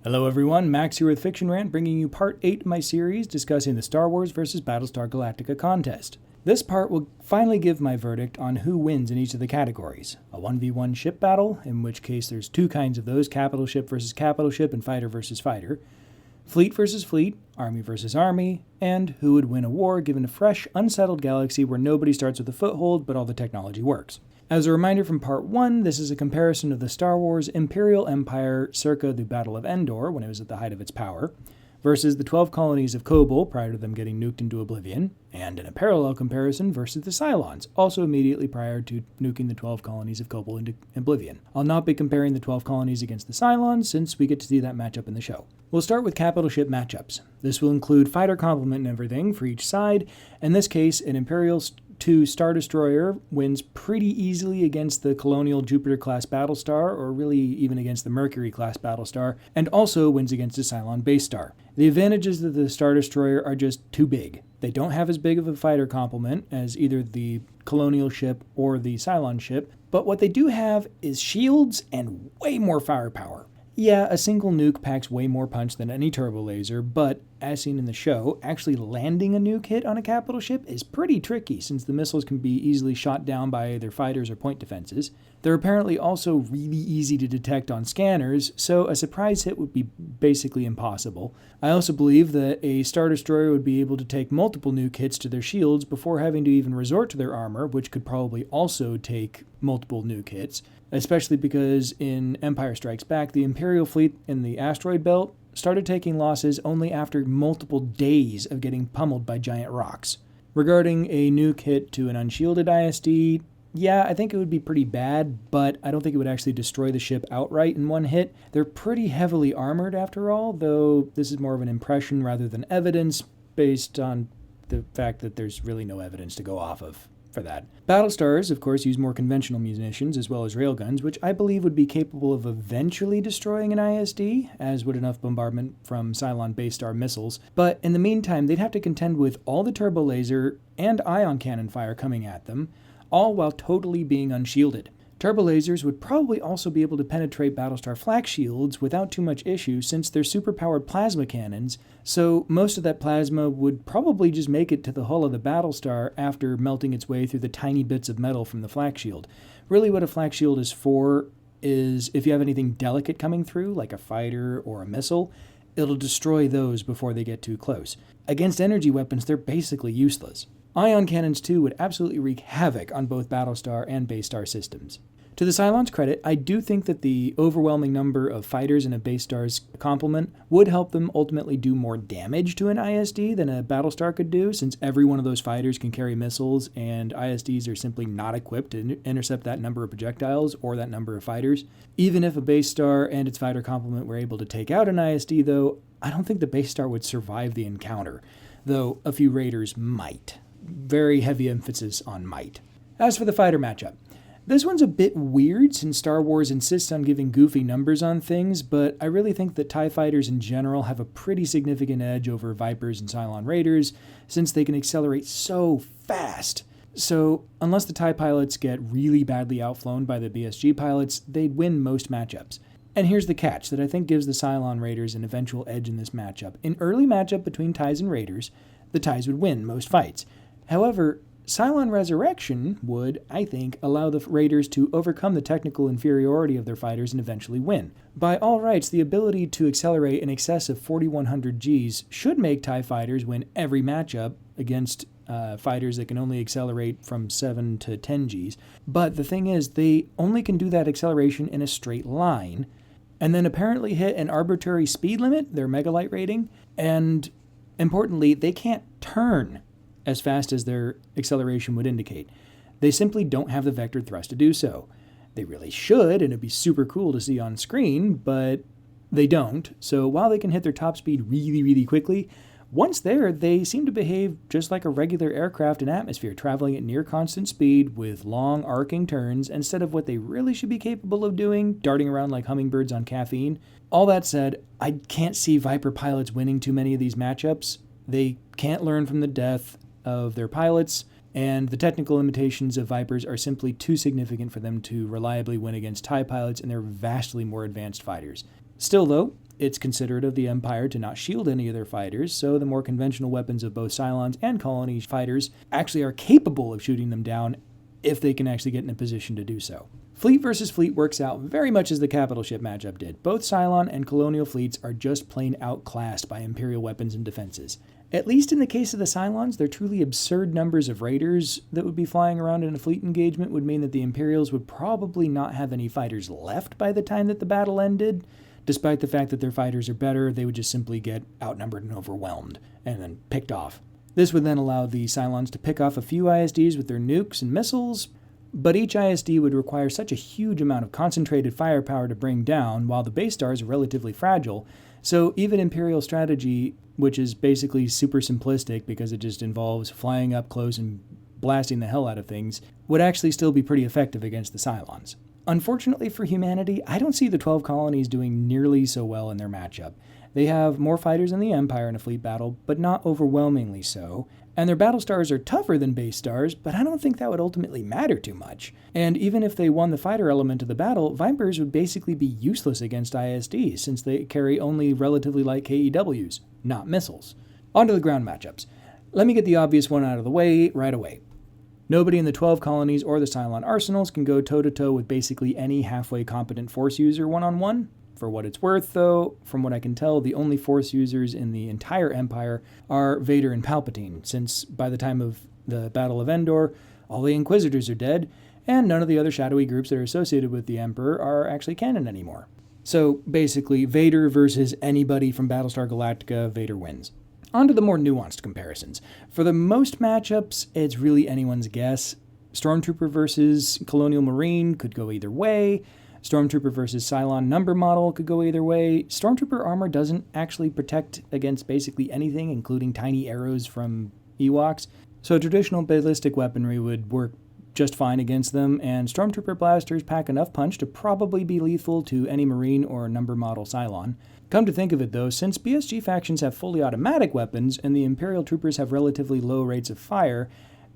Hello everyone, Max here with Fiction Rant, bringing you part 8 of my series discussing the Star Wars vs. Battlestar Galactica contest. This part will finally give my verdict on who wins in each of the categories. A 1v1 ship battle, in which case there's two kinds of those, capital ship versus capital ship and fighter versus fighter. Fleet versus fleet, army versus army, and who would win a war given a fresh, unsettled galaxy where nobody starts with a foothold but all the technology works. As a reminder from part 1, this is a comparison of the Star Wars Imperial Empire circa the Battle of Endor, when it was at the height of its power, versus the 12 colonies of Kobol prior to them getting nuked into oblivion, and in a parallel comparison versus the Cylons, also immediately prior to nuking the 12 colonies of Kobol into oblivion. I'll not be comparing the 12 colonies against the Cylons, since we get to see that matchup in the show. We'll start with capital ship matchups. This will include fighter complement and everything for each side. In this case, an Imperial 2 Star Destroyer wins pretty easily against the Colonial Jupiter-class Battlestar, or really even against the Mercury-class Battlestar, and also wins against a Cylon base star. The advantages of the Star Destroyer are just too big. They don't have as big of a fighter complement as either the Colonial ship or the Cylon ship, but what they do have is shields and way more firepower. Yeah, a single nuke packs way more punch than any turbo laser, but as seen in the show, actually landing a nuke hit on a capital ship is pretty tricky since the missiles can be easily shot down by either fighters or point defenses. They're apparently also really easy to detect on scanners, so a surprise hit would be basically impossible. I also believe that a Star Destroyer would be able to take multiple nuke hits to their shields before having to even resort to their armor, which could probably also take multiple nuke hits. Especially because in Empire Strikes Back, the Imperial fleet in the asteroid belt started taking losses only after multiple days of getting pummeled by giant rocks. Regarding a nuke hit to an unshielded ISD, yeah, I think it would be pretty bad, but I don't think it would actually destroy the ship outright in one hit. They're pretty heavily armored after all, though this is more of an impression rather than evidence based on the fact that there's really no evidence to go off of for that. Battlestars, of course, use more conventional munitions as well as railguns, which I believe would be capable of eventually destroying an ISD, as would enough bombardment from Cylon base star missiles. But in the meantime, they'd have to contend with all the turbo laser and ion cannon fire coming at them, all while totally being unshielded. Turbo lasers would probably also be able to penetrate Battlestar flak shields without too much issue since they're superpowered plasma cannons, so most of that plasma would probably just make it to the hull of the Battlestar after melting its way through the tiny bits of metal from the flak shield. Really what a flak shield is for is if you have anything delicate coming through, like a fighter or a missile, it'll destroy those before they get too close. Against energy weapons, they're basically useless. Ion cannons too would absolutely wreak havoc on both Battlestar and base star systems. To the Cylons' credit, I do think that the overwhelming number of fighters in a base star's complement would help them ultimately do more damage to an ISD than a Battlestar could do, since every one of those fighters can carry missiles, and ISDs are simply not equipped to intercept that number of projectiles or that number of fighters. Even if a base star and its fighter complement were able to take out an ISD, though, I don't think the base star would survive the encounter, though a few raiders might. Very heavy emphasis on might. As for the fighter matchup, this one's a bit weird since Star Wars insists on giving goofy numbers on things, but I really think that TIE fighters in general have a pretty significant edge over Vipers and Cylon Raiders since they can accelerate so fast. So unless the TIE pilots get really badly outflown by the BSG pilots, they'd win most matchups. And here's the catch that I think gives the Cylon Raiders an eventual edge in this matchup. In early matchup between TIEs and Raiders, the TIEs would win most fights. However, Cylon Resurrection would, I think, allow the Raiders to overcome the technical inferiority of their fighters and eventually win. By all rights, the ability to accelerate in excess of 4,100 Gs should make TIE fighters win every matchup against fighters that can only accelerate from 7 to 10 Gs. But the thing is, they only can do that acceleration in a straight line, and then apparently hit an arbitrary speed limit, their megalight rating, and importantly, they can't turn as fast as their acceleration would indicate. They simply don't have the vector thrust to do so. They really should, and it'd be super cool to see on screen, but they don't. So while they can hit their top speed really, really quickly, once there, they seem to behave just like a regular aircraft in atmosphere, traveling at near constant speed with long arcing turns instead of what they really should be capable of doing, darting around like hummingbirds on caffeine. All that said, I can't see Viper pilots winning too many of these matchups. They can't learn from the death of their pilots, and the technical limitations of Vipers are simply too significant for them to reliably win against TIE pilots and their vastly more advanced fighters. Still though, It's considerate of the Empire to not shield any of their fighters, so the more conventional weapons of both Cylons and Colony fighters actually are capable of shooting them down if they can actually get in a position to do so. Fleet versus fleet works out very much as the capital ship matchup did. Both Cylon and Colonial fleets are just plain outclassed by Imperial weapons and defenses. At least in the case of the Cylons, their truly absurd numbers of raiders that would be flying around in a fleet engagement would mean that the Imperials would probably not have any fighters left by the time that the battle ended. Despite the fact that their fighters are better, they would just simply get outnumbered and overwhelmed, and then picked off. This would then allow the Cylons to pick off a few ISDs with their nukes and missiles, but each ISD would require such a huge amount of concentrated firepower to bring down, while the base stars are relatively fragile, so even Imperial strategy, which is basically super simplistic because it just involves flying up close and blasting the hell out of things, would actually still be pretty effective against the Cylons. Unfortunately for humanity, I don't see the 12 colonies doing nearly so well in their matchup. They have more fighters than the Empire in a fleet battle, but not overwhelmingly so, and their battle stars are tougher than base stars, but I don't think that would ultimately matter too much. And even if they won the fighter element of the battle, Vipers would basically be useless against ISDs, since they carry only relatively light KEWs, not missiles. On to the ground matchups. Let me get the obvious one out of the way right away. Nobody in the 12 colonies or the Cylon arsenals can go toe-to-toe with basically any halfway competent Force user one-on-one. For what it's worth, though, from what I can tell, the only Force users in the entire Empire are Vader and Palpatine, since by the time of the Battle of Endor, all the Inquisitors are dead, and none of the other shadowy groups that are associated with the Emperor are actually canon anymore. So basically, Vader versus anybody from Battlestar Galactica, Vader wins. On to the more nuanced comparisons. For the most matchups, it's really anyone's guess. Stormtrooper versus Colonial Marine could go either way. Stormtrooper versus Cylon number model could go either way. Stormtrooper armor doesn't actually protect against basically anything, including tiny arrows from Ewoks. So traditional ballistic weaponry would work just fine against them, and Stormtrooper blasters pack enough punch to probably be lethal to any Marine or number model Cylon. Come to think of it though, since BSG factions have fully automatic weapons and the Imperial troopers have relatively low rates of fire,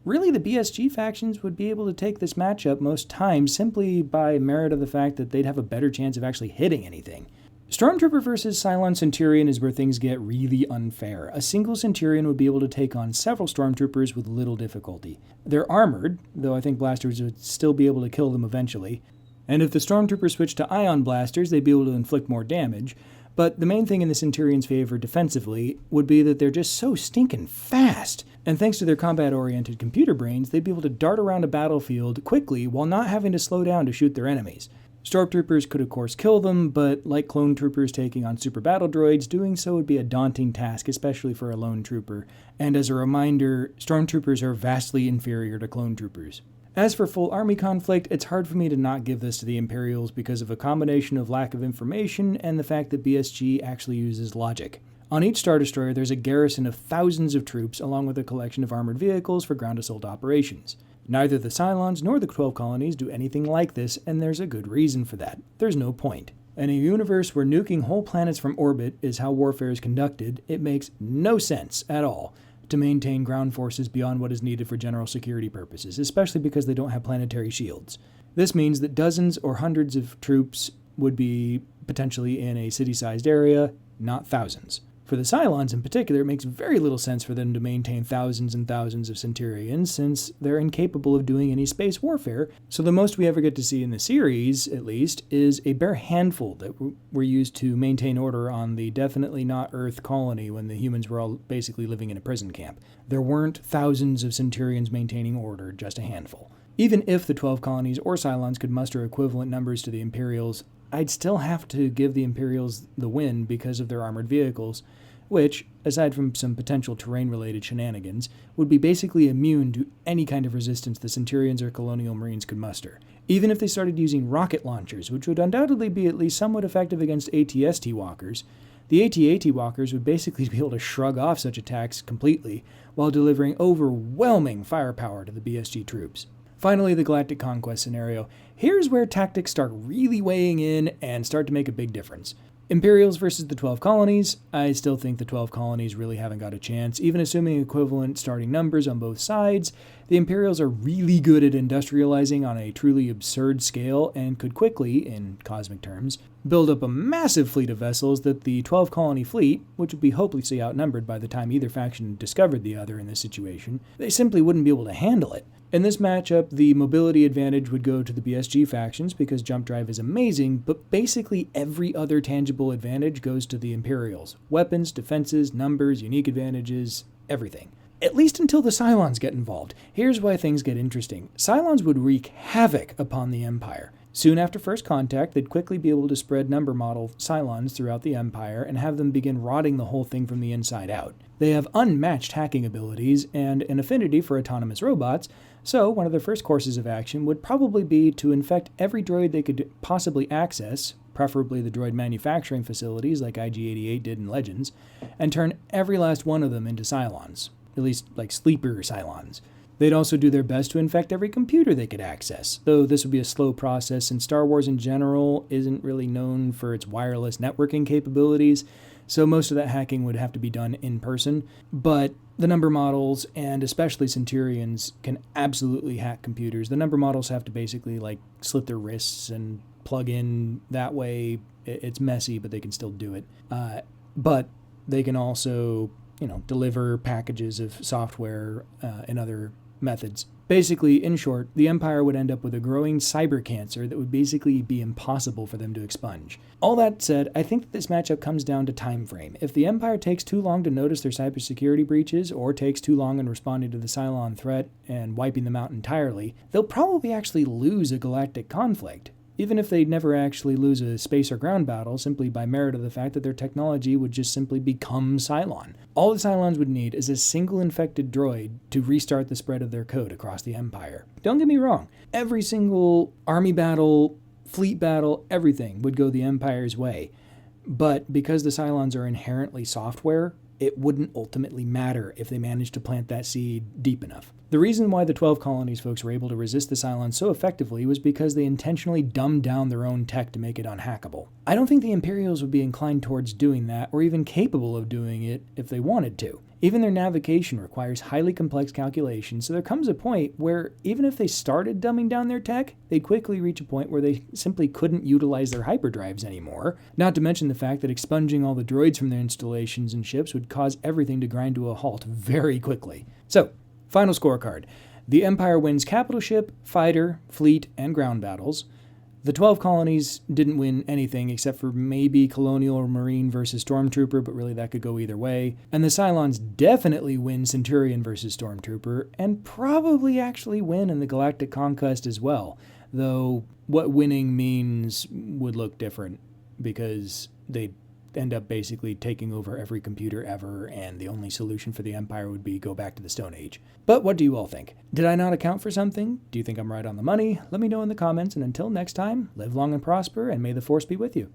really the BSG factions would be able to take this matchup most times simply by merit of the fact that they'd have a better chance of actually hitting anything. Stormtrooper versus Cylon Centurion is where things get really unfair. A single Centurion would be able to take on several Stormtroopers with little difficulty. They're armored, though I think blasters would still be able to kill them eventually. And if the Stormtroopers switch to ion blasters, they'd be able to inflict more damage. But the main thing in the Centurion's favor defensively would be that they're just so stinking fast. And thanks to their combat-oriented computer brains, they'd be able to dart around a battlefield quickly while not having to slow down to shoot their enemies. Stormtroopers could of course kill them, but like clone troopers taking on super battle droids, doing so would be a daunting task, especially for a lone trooper. And as a reminder, Stormtroopers are vastly inferior to clone troopers. As for full army conflict, it's hard for me to not give this to the Imperials because of a combination of lack of information and the fact that BSG actually uses logic. On each Star Destroyer, there's a garrison of thousands of troops along with a collection of armored vehicles for ground assault operations. Neither the Cylons nor the 12 colonies do anything like this, and there's a good reason for that. There's no point. In a universe where nuking whole planets from orbit is how warfare is conducted, it makes no sense at all to maintain ground forces beyond what is needed for general security purposes, especially because they don't have planetary shields. This means that dozens or hundreds of troops would be potentially in a city-sized area, not thousands. For the Cylons in particular, it makes very little sense for them to maintain thousands and thousands of Centurions, since they're incapable of doing any space warfare, so the most we ever get to see in the series, at least, is a bare handful that were used to maintain order on the definitely not Earth colony when the humans were all basically living in a prison camp. There weren't thousands of Centurions maintaining order, just a handful. Even if the 12 colonies or Cylons could muster equivalent numbers to the Imperials, I'd still have to give the Imperials the win because of their armored vehicles, which, aside from some potential terrain-related shenanigans, would be basically immune to any kind of resistance the Centurions or Colonial Marines could muster. Even if they started using rocket launchers, which would undoubtedly be at least somewhat effective against AT-ST walkers, the AT-AT walkers would basically be able to shrug off such attacks completely, while delivering overwhelming firepower to the BSG troops. Finally, the Galactic Conquest scenario. Here's where tactics start really weighing in and start to make a big difference. Imperials versus the 12 colonies. I still think the 12 colonies really haven't got a chance. Even assuming equivalent starting numbers on both sides, The Imperials are really good at industrializing on a truly absurd scale and could quickly, in cosmic terms, build up a massive fleet of vessels that the 12-colony fleet, which would be hopelessly outnumbered by the time either faction discovered the other in this situation, they simply wouldn't be able to handle it. In this matchup, the mobility advantage would go to the BSG factions because jump drive is amazing, but basically every other tangible advantage goes to the Imperials. Weapons, defenses, numbers, unique advantages, everything. At least until the Cylons get involved. Here's why things get interesting. Cylons would wreak havoc upon the Empire. Soon after first contact, they'd quickly be able to spread number model Cylons throughout the Empire and have them begin rotting the whole thing from the inside out. They have unmatched hacking abilities and an affinity for autonomous robots, so one of their first courses of action would probably be to infect every droid they could possibly access, preferably the droid manufacturing facilities like IG-88 did in Legends, and turn every last one of them into Cylons. At least, like sleeper Cylons. They'd also do their best to infect every computer they could access, though this would be a slow process since Star Wars in general isn't really known for its wireless networking capabilities, so most of that hacking would have to be done in person. But the number models, and especially Centurions, can absolutely hack computers. The number models have to basically slit their wrists and plug in that way. It's messy, but they can still do it. But they can also deliver packages of software and other methods. Basically, in short, the Empire would end up with a growing cyber cancer that would basically be impossible for them to expunge. All that said, I think that this matchup comes down to time frame. If the Empire takes too long to notice their cybersecurity breaches, or takes too long in responding to the Cylon threat and wiping them out entirely, they'll probably actually lose a galactic conflict. Even if they'd never actually lose a space or ground battle, simply by merit of the fact that their technology would just simply become Cylon. All the Cylons would need is a single infected droid to restart the spread of their code across the Empire. Don't get me wrong, every single army battle, fleet battle, everything would go the Empire's way. But because the Cylons are inherently software, it wouldn't ultimately matter if they managed to plant that seed deep enough. The reason why the 12 colonies folks were able to resist the Cylons so effectively was because they intentionally dumbed down their own tech to make it unhackable. I don't think the Imperials would be inclined towards doing that, or even capable of doing it if they wanted to. Even their navigation requires highly complex calculations, so there comes a point where even if they started dumbing down their tech, they'd quickly reach a point where they simply couldn't utilize their hyperdrives anymore. Not to mention the fact that expunging all the droids from their installations and ships would cause everything to grind to a halt very quickly. So, final scorecard. The Empire wins capital ship, fighter, fleet, and ground battles. The 12 colonies didn't win anything except for maybe Colonial or Marine versus Stormtrooper, but really that could go either way. And the Cylons definitely win Centurion versus Stormtrooper, and probably actually win in the Galactic Conquest as well, though what winning means would look different, because they'd end up basically taking over every computer ever, and the only solution for the Empire would be go back to the Stone Age. But what do you all think? Did I not account for something? Do you think I'm right on the money? Let me know in the comments, and until next time, live long and prosper, and may the Force be with you.